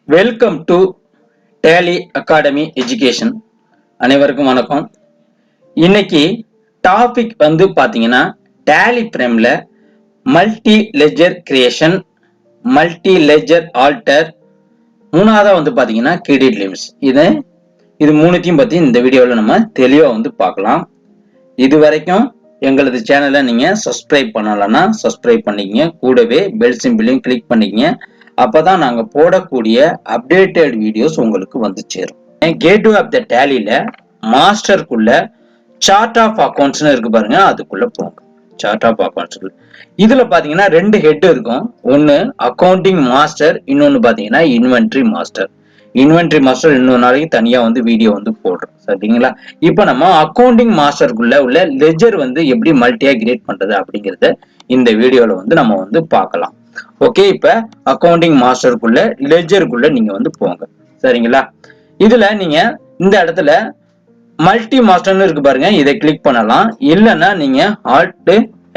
Welcome to Tally academy education. அனைவருக்கும் வணக்கம். இன்னைக்கு டாபிக் வந்து பாத்தீங்கன்னா டேலி பிரைம்ல multi ledger creation, multi ledger alter, மூணாவதா வந்து பாத்தீங்கன்னா கிரெடிட் லிமிட்ஸ். இது மூணுத்தையும் பத்தி இந்த வீடியோல நம்ம தெளிவா வந்து பார்க்கலாம். இது வரைக்கும் எங்களது சேனலை நீங்க சப்ஸ்கிரைப் பண்ணலன்னா சப்ஸ்கிரைப் பண்ணிக்கங்க, கூடவே பெல் சிம்பிளையும் கிளிக் பண்ணிக்கங்க. அப்பதான் நாங்க போடக்கூடிய அப்டேட்டட் வீடியோஸ் உங்களுக்கு வந்து சேரும். கேட்வே ஆஃப் த டேலில மாஸ்டருக்குள்ள சார்ட் ஆஃப் அக்கௌண்ட்ஸ்னு இருக்கு பாருங்க, அதுக்குள்ள போங்க. சார்ட் ஆஃப் அக்கௌண்ட்ஸ் இதுல பாத்தீங்கன்னா ரெண்டு ஹெட் இருக்கும். ஒன்னு அக்கௌண்டிங் மாஸ்டர், இன்னொன்னு பாத்தீங்கன்னா இன்வென்ட்ரி மாஸ்டர். இன்வென்ட்ரி மாஸ்டர் இன்னொரு நாளைக்கு தனியா வந்து வீடியோ வந்து போடுறோம், சரிங்களா? இப்ப நம்ம அக்கௌண்டிங் மாஸ்டருக்குள்ள உள்ள லெஜர் வந்து எப்படி மல்டியா கிரியேட் பண்றது அப்படிங்கறத இந்த வீடியோல வந்து நம்ம வந்து பார்க்கலாம். ஓகே, இப்ப அக்கௌண்டிங் மாஸ்டருக்குள்ள லெஜருக்குள்ள நீங்க வந்து போங்க, சரிங்களா? இதுல நீங்க இந்த இடத்துல மல்டி மாஸ்டர்னு இருக்கு பாருங்க, இதை கிளிக் பண்ணலாம். இல்லைன்னா நீங்க ஆல்ட்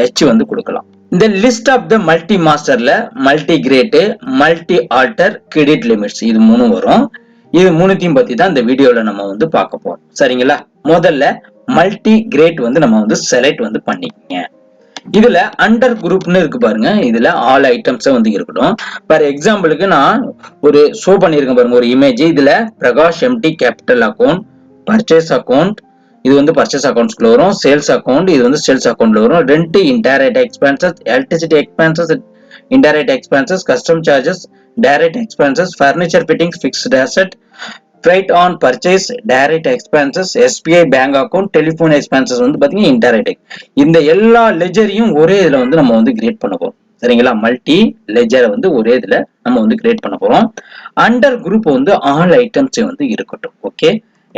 H வந்து கொடுக்கலாம். இந்த லிஸ்ட் ஆஃப் த மல்டி மாஸ்டர்ல multi create, multi alter, credit limits இது மூணு வரும். இது மூணுத்தையும் பத்தி தான் இந்த வீடியோல நம்ம வந்து பார்க்க போறோம், சரிங்களா? முதல்ல மல்டி கிரேட் வந்து நம்ம வந்து செலக்ட் வந்து பண்ணிக்கங்க. இதுல அண்டர் குரூப்னு இருக்கு பாருங்க, இதுல ஆல் ஐட்டம்ஸ் வந்து இருக்கட்டும். ஃபார் எக்ஸாம்பிளுக்கு நான் ஒரு ஷோ பண்ணிருக்கேன் பாருங்க, ஒரு இமேஜ். இதுல Prakash MD capital account, purchase account, இது வந்து பர்ச்சேஸ் அக்கௌண்ட்ஸ்ல வரும். சேல்ஸ் அக்கௌண்ட், இது வந்து சேல்ஸ் அக்கௌண்ட்ல வரும். Rent, indirect expenses, electricity expenses, indirect expenses, custom charges, direct expenses, furniture fittings, fixed asset, freight on purchase, direct expenses, SBI bank account, telephone expenses வந்து பாத்தீங்கன்னா indirect. இந்த எல்லா லெஜரையும் ஒரே இதுல வந்து நம்ம வந்து கிரியேட் பண்ண போறோம், சரிங்களா? மல்டி லெஜரை வந்து ஒரே இதுல நம்ம வந்து கிரியேட் பண்ண போறோம். அண்டர் குரூப் வந்து ஆல் ஐட்டம்ஸ் வந்து இருக்கட்டும். Okay,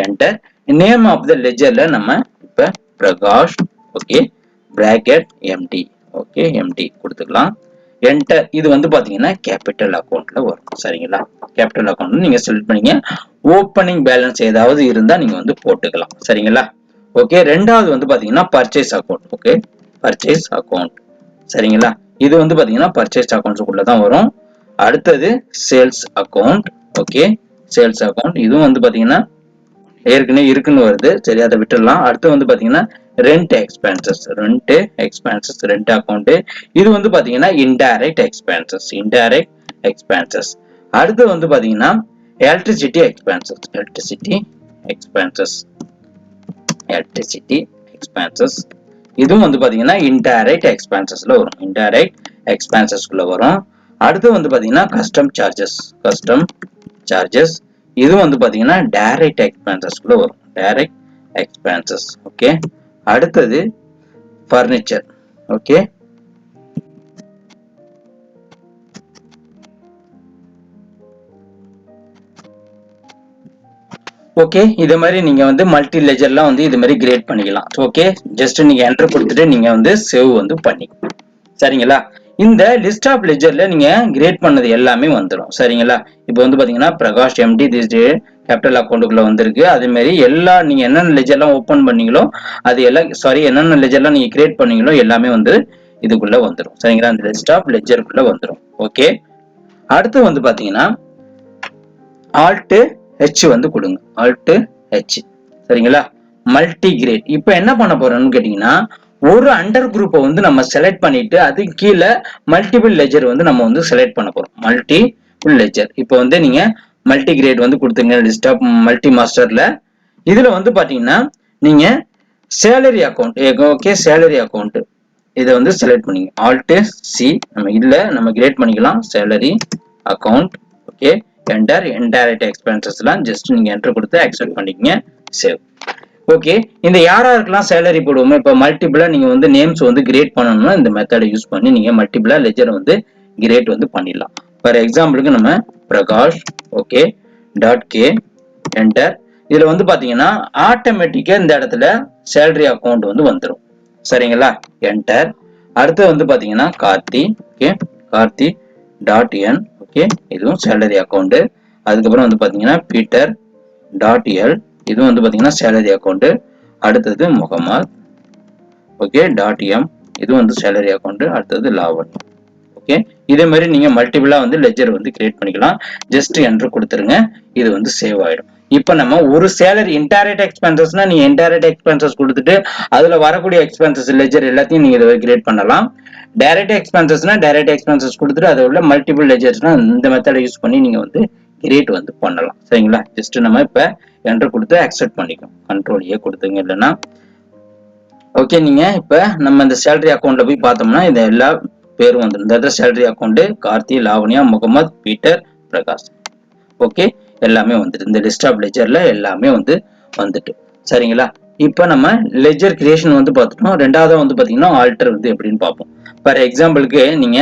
enter. Name of the லெஜர்ல நம்ம இப்ப Prakash, okay, bracket MD, okay, MD கொடுத்துக்கலாம். என்டர். இது வந்து பாத்தீங்கன்னா கேபிட்டல் அக்கௌண்ட்ல வரும், சரிங்களா? கேபிட்டல் அக்கௌண்ட் நீங்க செலக்ட் பண்ணீங்க. ஓப்பனிங் பேலன்ஸ் ஏதாவது இருந்தா நீங்க வந்து போட்டுக்கலாம், சரிங்களா? ஓகே, ரெண்டாவது வந்து பாத்தீங்கன்னா purchase account. Okay, purchase account, சரிங்களா? இது வந்து பாத்தீங்கன்னா பர்ச்சேஸ் அக்கௌண்ட்ஸ்க்குள்ள தான் வரும். அடுத்தது sales account. Okay, sales account இதுவும் வந்து பாத்தீங்கன்னா ஏற்கனவே இருக்குன்னு வருது, சரி அதை விட்டுடலாம். அடுத்து வந்து பாத்தீங்கன்னா ரெண்ட் எக்ஸ்பென்சஸ், ரெண்ட் அக்கௌண்ட். இது வந்து பாத்தீங்கன்னா இன்டைரக்ட் எக்ஸ்பென்சஸ். அடுத்து வந்து பாத்தீங்கன்னா எலக்ட்ரிசிட்டி எக்ஸ்பென்சஸ். இதுவும் வந்து பாத்தீங்கன்னா இன்டைரக்ட் எக்ஸ்பென்சஸ்ல வரும். அடுத்து வந்து பாத்தீங்கன்னா கஸ்டம் சார்ஜஸ். இது வந்து பாத்தீங்கன்னா டைரக்ட் எக்ஸ்பென்சஸ்க்குள்ள வரும், டைரக்ட் எக்ஸ்பென்சஸ். ஓகே, அடுத்தது ஃபர்னிச்சர். ஓகே, ஓகே, இதே மாதிரி நீங்க வந்து மல்டி லெஜர்லாம் வந்து இது மாதிரி கிரியேட் பண்ணிக்கலாம். ஓகே, ஜஸ்ட் நீங்க என்டர் கொடுத்துட்டு நீங்க வந்து சேவ் வந்து பண்ணிக்கலாம், சரிங்களா? இந்த லிஸ்ட் ஆஃப் லெஜர்ல நீங்க கிரியேட் பண்ணது எல்லாமே வந்துடும், சரிங்களா? இப்போ வந்து பாத்தீங்கன்னா Prakash MD this day capital அக்கௌண்ட்டுக்குள்ள வந்திருக்கு. அதே மாதிரி எல்லா நீங்க என்னென்ன லெஜர்லாம் ஓபன் பண்ணீங்களோ அது எல்லாம், சாரி, என்னென்ன லெஜர்லாம் நீங்க கிரியேட் பண்ணீங்களோ எல்லாமே வந்து இதுக்குள்ள வந்துடும், சரிங்களா? அந்த லிஸ்ட் ஆஃப் லெஜருக்குள்ள வந்துடும். ஓகே, அடுத்து வந்து பாத்தீங்கன்னா ஆல்ட் H வந்து கொடுங்க, ஆல்ட் H, சரிங்களா? Multi great. இப்போ என்ன பண்ண போறோம்னு கேட்டீங்கன்னா ஒரு அண்டர் குரூப்பை வந்து நம்ம செலக்ட் பண்ணிட்டு அது கீழே மல்டிபிள் லெஜர் வந்து நம்ம வந்து செலக்ட் பண்ண போறோம், மல்டிபிள் லெஜர். இப்போ வந்து நீங்க மல்டி கிரேட் வந்து கொடுத்துங்க லிஸ்ட் ஆஃப் மல்டி மாஸ்டர்ல. இதுல வந்து பாத்தீங்கன்னா நீங்க salary account, okay, salary account இதை வந்து செலக்ட் பண்ணிங்க, ஆல்ட் C. நம்ம இதுல நம்ம கிரியேட் பண்ணிக்கலாம் salary account. Okay, enter. Indirect எக்ஸ்பென்சஸ்லாம் ஜஸ்ட் நீங்க என்டர் கொடுத்து அக்செப்ட் பண்ணிக்கங்க, சேவ். ஓகே, இந்த யாராருக்கெல்லாம் சேலரி போடுவோமோ இப்போ மல்டிபிளா நீங்க வந்து நேம்ஸ் வந்து கிரியேட் பண்ணணும்னா இந்த மெத்தடை யூஸ் பண்ணி நீங்க மல்டிபிளா லெஜர் வந்து கிரியேட் வந்து பண்ணிடலாம். ஃபார் எக்ஸாம்பிளுக்கு நம்ம Prakash, okay, dot K, enter. இதுல வந்து பாத்தீங்கன்னா ஆட்டோமேட்டிக்கா இந்த இடத்துல சேலரி அக்கௌண்ட் வந்து வந்துடும், சரிங்களா? என்டர். அடுத்து வந்து பாத்தீங்கன்னா Karthi, okay, Karthi dot N, okay, இதுவும் சேலரி அக்கௌண்ட். அதுக்கப்புறம் வந்து பாத்தீங்கன்னா பீட்டர் டாட் எல், இதுவும் வந்து பாத்தீங்கன்னா சேலரி அக்கௌண்ட். அடுத்தது முகமது, ஓகே, டாட் எம், இது வந்து சேலரி அக்கௌண்ட். அடுத்தது லாவன், ஓகே, இதே மாதிரி நீங்க மல்டிபிளா வந்து லெஜர் வந்து கிரியேட் பண்ணிக்கலாம். ஜஸ்ட் என்டர் கொடுத்துருங்க, இது வந்து சேவ் ஆயிடும். இப்ப நம்ம ஒரு சேலரி இன்டைரக்ட் எக்ஸ்பென்சஸ்னா நீங்க இன்டைரக்ட் எக்ஸ்பென்சஸ் கொடுத்துட்டு அதுல வரக்கூடிய எக்ஸ்பென்சஸ் லெஜர் எல்லாத்தையும் நீங்க இதை கிரியேட் பண்ணலாம். டைரக்ட் எக்ஸ்பென்சஸ்னா டைரக்ட் எக்ஸ்பென்சஸ் கொடுத்துட்டு அதை உள்ள மல்டிபிள் லெஜர்ஸ்னா இந்த மெத்தடை யூஸ் பண்ணி நீங்க வந்து கிரியேட் வந்து பண்ணலாம். சரிங்களா, ஜஸ்ட் நம்ம இப்ப என்டர் கொடுத்து அக்செப்ட் பண்ணிக்கணும். கண்ட்ரோல் ஏ கொடுத்துங்க, இல்லைன்னா ஓகே. நீங்க இப்ப நம்ம இந்த சேலரி அக்கௌண்ட்ல போய் பார்த்தோம்னா இந்த எல்லா பேரும் வந்து இந்த salary account Karthi, Lavanya, Mohammed, Peter, Prakash. Okay, எல்லாமே வந்துட்டு இந்த லிஸ்ட் ஆஃப் லெஜர்ல எல்லாமே வந்து வந்துட்டு. சரிங்களா, இப்ப நம்ம லெஜர் கிரியேஷன் வந்து பார்த்துட்டோம். ரெண்டாவது வந்து பாத்தீங்கன்னா ஆல்டர் வந்து எப்படின்னு பார்ப்போம். ஃபார் எக்ஸாம்பிளுக்கு நீங்க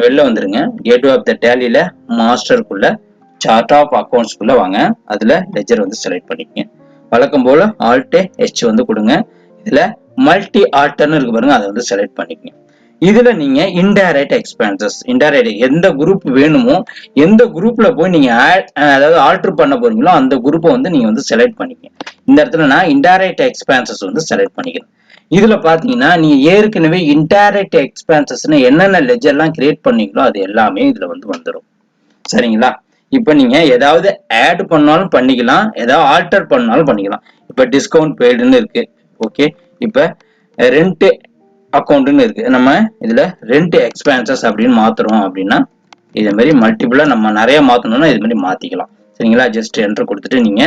வெளில வந்துருங்க, கேட் ஆஃப் த டேலியில மாஸ்டருக்குள்ள சார்ட் ஆஃப் அக்கௌண்ட்ஸ்குள்ள வாங்க. அதுல லெஜர் வந்து செலக்ட் பண்ணிக்கங்க. வழக்கம் போல ஆல்ட் H வந்து கொடுங்க. இதுல மல்டி ஆல்டர்னு இருக்கு பாருங்க, அதை வந்து செலக்ட் பண்ணிக்கங்க. இதுல நீங்க இன்டைரக்ட் எக்ஸ்பென்சஸ், இன்டைரக்ட் எந்த குரூப் வேணுமோ எந்த குரூப்ல போய் நீங்க அதாவது ஆல்டர் பண்ண போறீங்களோ அந்த குரூப்பை வந்து நீங்க வந்து செலக்ட் பண்ணிக்கங்க. இந்த இடத்துல நான் இன்டைரக்ட் எக்ஸ்பென்சஸ் வந்து செலக்ட் பண்ணிக்கிறேன். இதுல பாத்தீங்கன்னா நீங்க ஏற்கனவே இன்டைரக்ட் எக்ஸ்பென்சஸ்னு என்னென்ன லெஜர்லாம் கிரியேட் பண்ணீங்களோ அது எல்லாமே இதுல வந்து வந்துடும். சரிங்களா, இப்ப நீங்க ஏதாவது ஆட் பண்ணாலும் பண்ணிக்கலாம், ஏதாவது ஆல்டர் பண்ணாலும் பண்ணிக்கலாம். இப்ப டிஸ்கவுண்ட் பெய்டுன்னு இருக்கு. ஓகே, இப்ப ரெண்ட் அக்கௌண்ட்னு இருக்கு. நம்ம இதுல ரெண்ட் எக்ஸ்பென்சஸ் அப்படின்னு மாத்துறோம் அப்படின்னா இதே மாதிரி மல்டிபிளா நம்ம நிறைய மாத்தணும்னா இது மாதிரி மாத்திக்கலாம். சரிங்களா, ஜஸ்ட் என்டர் கொடுத்துட்டு நீங்க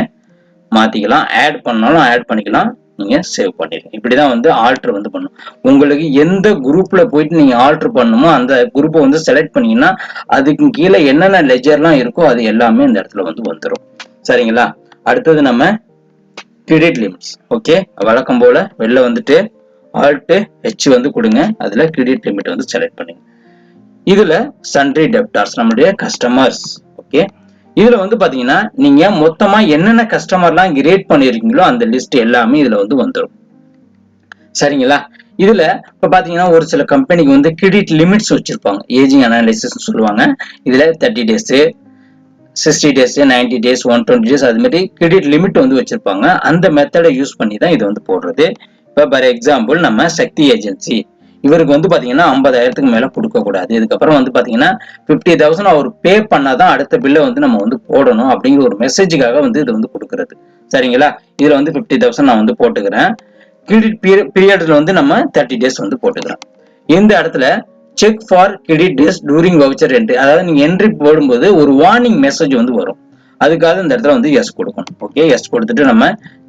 மாத்திக்கலாம். ஆட் பண்ணாலும் ஆட் பண்ணிக்கலாம், நீங்க சேவ் பண்ணிடுங்க. இப்படிதான் வந்து ஆல்டர் வந்து பண்ணும். உங்களுக்கு எந்த குரூப்ல போயிட்டு நீங்க ஆல்டர் பண்ணுமோ அந்த குரூப்பை வந்து செலக்ட் பண்ணீங்கன்னா அதுக்கு கீழே என்னென்ன லெஜர்லாம் இருக்கோ அது எல்லாமே இந்த இடத்துல வந்து வந்துடும். சரிங்களா, அடுத்தது நம்ம கிரெடிட் லிமிட்ஸ். ஓகே, வழக்கம் போல வெளில வந்துட்டு ஆல்ட் H வந்து கொடுங்க. அதுல கிரெடிட் லிமிட் வந்து செலக்ட் பண்ணுங்க. இதுல சன்ட்ரி டெப்டார்ஸ் நம்மளுடைய கஸ்டமர்ஸ். ஓகே, இதுல வந்து பாத்தீங்கன்னா நீங்க மொத்தமா என்னென்ன கஸ்டமர்லாம் கிரியேட் பண்ணிருக்கீங்களோ அந்த லிஸ்ட் எல்லாமே இதுல வந்து வந்துடும். சரிங்களா, இதுல இப்ப பாத்தீங்கன்னா ஒரு சில கம்பெனிக்கு வந்து கிரெடிட் லிமிட்ஸ் வச்சிருப்பாங்க, ஏஜிங் அனாலிசிஸ் சொல்லுவாங்க. இதுல 30 டேஸ், 60 டேஸ், 90 டேஸ், 120 டேஸ் அது மாதிரி கிரெடிட் லிமிட் வந்து வச்சிருப்பாங்க. அந்த மெத்தடை யூஸ் பண்ணி தான் இது வந்து போடுறது. இப்ப ஃபார் எக்ஸாம்பிள் நம்ம சக்தி ஏஜென்சி, இவருக்கு வந்து பாத்தீங்கன்னா 50,000க்கு மேல கொடுக்க கூடாது. இதுக்கப்புறம் வந்து பாத்தீங்கன்னா 50,000 அவர் பே பண்ணாதான் அடுத்த பில்லை வந்து நம்ம வந்து போடணும் அப்படிங்கிற ஒரு மெசேஜுக்காக வந்து இது வந்து கொடுக்கறது. சரிங்களா, இதுல வந்து 50,000 நான் வந்து போட்டுக்கிறேன். கிரெடிட் பீரியட்ல வந்து நம்ம 30 டேஸ் வந்து போட்டுக்கிறோம். இந்த இடத்துல check for credit days during voucher entry, அதாவது நீங்க என்ட்ரி போடும்போது ஒரு வார்னிங் மெசேஜ் வந்து வரும். அதுக்காக இந்த இடத்துல வந்து எஸ் கொடுக்கணும். ஓகே, எஸ் கொடுத்துட்டு நம்ம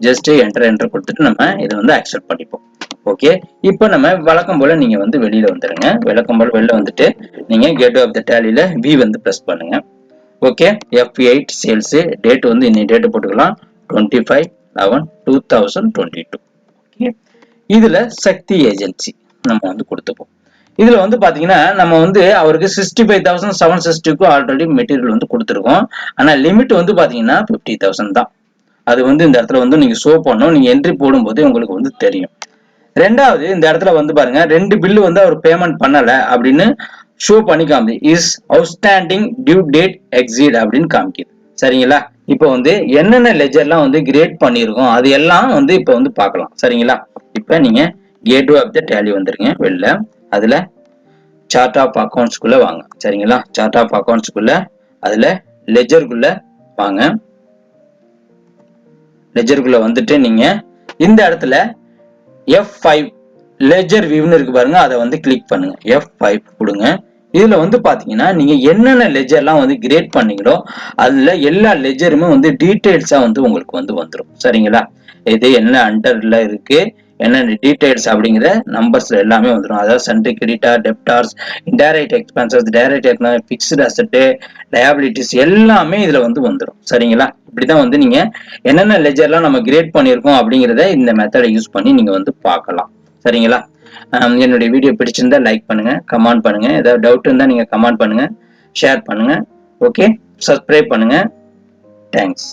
ஜஸ்ட் என்டர் கொடுத்துட்டு நம்ம இதை வந்து அக்செப்ட் பண்ணிப்போம். ஓகே, இப்போ நம்ம வழக்கம் போல நீங்க வந்து வெளியில வந்துருங்க. வழக்கம் போல வெளில வந்துட்டு நீங்க கேட் ஆஃப் த டேலியில V வந்து பிரஸ் பண்ணுங்க. ஓகே, F8 சேல்ஸ் டேட் வந்து இன்னைக்கு டேட் போட்டுக்கலாம், 25/11/2022. ஓகே, இதுல சக்தி ஏஜென்சி நம்ம வந்து கொடுத்துப்போம். இதுல வந்து பாத்தீங்கன்னா நம்ம வந்து அவருக்கு 65,760க்கு ஆல்ரெடி மெட்டீரியல் வந்து கொடுத்துருக்கோம். ஆனா லிமிட் வந்து பாத்தீங்கன்னா 50,000 தான். அது வந்து இந்த இடத்துல வந்து நீங்க ஷோ பண்ணணும். நீங்க என்ட்ரி போடும்போது உங்களுக்கு வந்து தெரியும். ரெண்டாவது இந்த இடத்துல வந்து பாருங்க, 2 பில்லு வந்து அவர் பேமெண்ட் பண்ணல அப்படின்னு ஷோ பண்ணி காமிது. Is outstanding due date exceed அப்படின்னு காமிக்குது. சரிங்களா, இப்போ வந்து என்னென்ன லெஜர்லாம் வந்து கிரியேட் பண்ணிருக்கோம் அது எல்லாம் வந்து இப்போ வந்து பார்க்கலாம். சரிங்களா, இப்போ நீங்க கேட் ஆஃப் த டேலி வந்துருங்க வெளில. அதுல சார்ட் ஆஃப் அக்கௌண்ட்ஸ்குள்ள வாங்க. சரிங்களா, சார்ட் ஆஃப் அக்கௌண்ட்ஸ்குள்ள அதுல லெஜர்குள்ள வாங்க. லெஜர்குள்ள வந்துட்டு நீங்க இந்த இடத்துல F5 லெஜர் வியூன்னு இருக்கு பாருங்க, அதை வந்து கிளிக் பண்ணுங்க. F5 கொடுங்க. இதுல வந்து பாத்தீங்கன்னா நீங்க என்னென்ன லெஜர்லாம் வந்து கிரியேட் பண்ணீங்களோ அதுல எல்லா லெஜருமே வந்து டீடைல்ஸா வந்து உங்களுக்கு வந்து வந்துடும். சரிங்களா, இது என்ன அண்டர்ல இருக்கு, என்னென்ன டீடைல்ஸ் அப்படிங்கிற நம்பர்ஸ்ல எல்லாமே வந்துடும். அதாவது sundry creditor, debtors, indirect expenses, direct expenses, fixed asset, liabilities எல்லாமே இதுல வந்து வந்துடும். சரிங்களா, இப்படிதான் வந்து நீங்க என்னென்ன லெஜர்லாம் நம்ம கிரியேட் பண்ணியிருக்கோம் அப்படிங்கிறத இந்த மெத்தடை யூஸ் பண்ணி நீங்க வந்து பார்க்கலாம். சரிங்களா, என்னுடைய வீடியோ பிடிச்சிருந்தா லைக் பண்ணுங்க, கமெண்ட் பண்ணுங்க. ஏதாவது டவுட் இருந்தா நீங்க கமெண்ட் பண்ணுங்க, ஷேர் பண்ணுங்க. ஓகே, சப்ஸ்கிரைப் பண்ணுங்க. தேங்க்ஸ்.